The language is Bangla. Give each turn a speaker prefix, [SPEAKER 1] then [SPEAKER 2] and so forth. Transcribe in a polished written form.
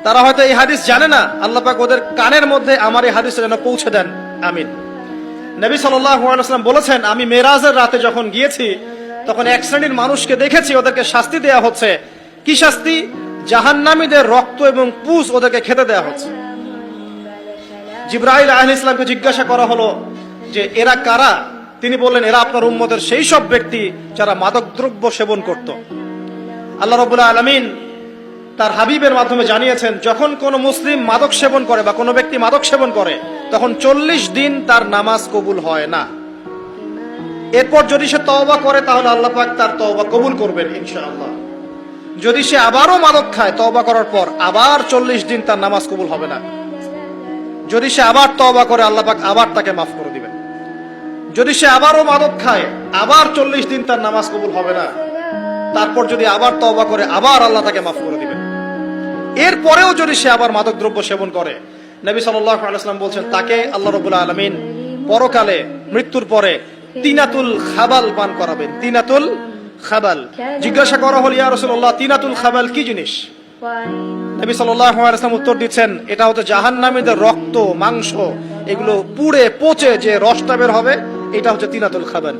[SPEAKER 1] তারা হয়তো এই হাদিস জানে না, আল্লাহ পাক ওদের কানের মধ্যে আমার এই হাদিস যেন পৌঁছে দেন, আমিন। নবী সাল্লাল্লাহু আলাইহি ওয়াসাল্লাম বলেছেন, আমি মেরাজের রাতে যখন গিয়েছি তখন এক শ্রেণীর মানুষকে দেখেছি, ওদেরকে শাস্তি দেয়া হচ্ছে। কি শাস্তি? জাহান্নামীদের রক্ত এবং পুঁজ ওদেরকে খেতে দেয়া হচ্ছে। জিবরাইল আলাইহিস সালামকে জিজ্ঞাসা করা হলো যে এরা কারা? তিনি বললেন, এরা আপনার উম্মতের সেই সব ব্যক্তি যারা মাদকদ্রব্য সেবন করত। আল্লাহ রাব্বুল আলামিন তার হাবিবের মাধ্যমে জানিয়েছেন, যখন কোনো মুসলিম মাদক সেবন করে বা কোনো ব্যক্তি মাদক সেবন করে তখন 40 দিন তার নামাজ কবুল হয় না। এরপর যদি সে তওবা করে তাহলে আল্লাহ পাক তার তওবা কবুল করবেন ইনশাআল্লাহ। যদি সে আবারও মাদক খায় তওবা করার পর, আবার 40 দিন তার নামাজ কবুল হবে না। যদি সে আবার তওবা করে আল্লাহ পাক আবার তাকে মাফ করে দিবেন। যদি সে আবারও মাদক খায় আবার 40 দিন তার নামাজ কবুল হবে না। তারপর যদি আবার তওবা করে আবার আল্লাহ তাকে মাফ করে দিবেন। এরপরেও যদি সে আবার মাদক দ্রব্য সেবন করে, নবী সাল্লাল্লাহু আলাইহি ওয়াসাল্লাম বলছেন তাকে আল্লাহ রাব্বুল আলামিন পরকালে মৃত্যুর পরে তিনাতুল খাবাল পান করাবেন। তিনাতুল খাবাল। জিজ্ঞাসা করা হলো, ইয়া রাসূলুল্লাহ, তিনাতুল খাবাল কি জিনিস? নবী সাল্লাল্লাহু আলাইহি ওয়াসাল্লাম উত্তর দিচ্ছেন, এটা হচ্ছে জাহান্নামীদের রক্ত, মাংস, এগুলো পুড়ে পচে যে রসটা বের হবে, এটা হচ্ছে তিনাতুল খাবাল।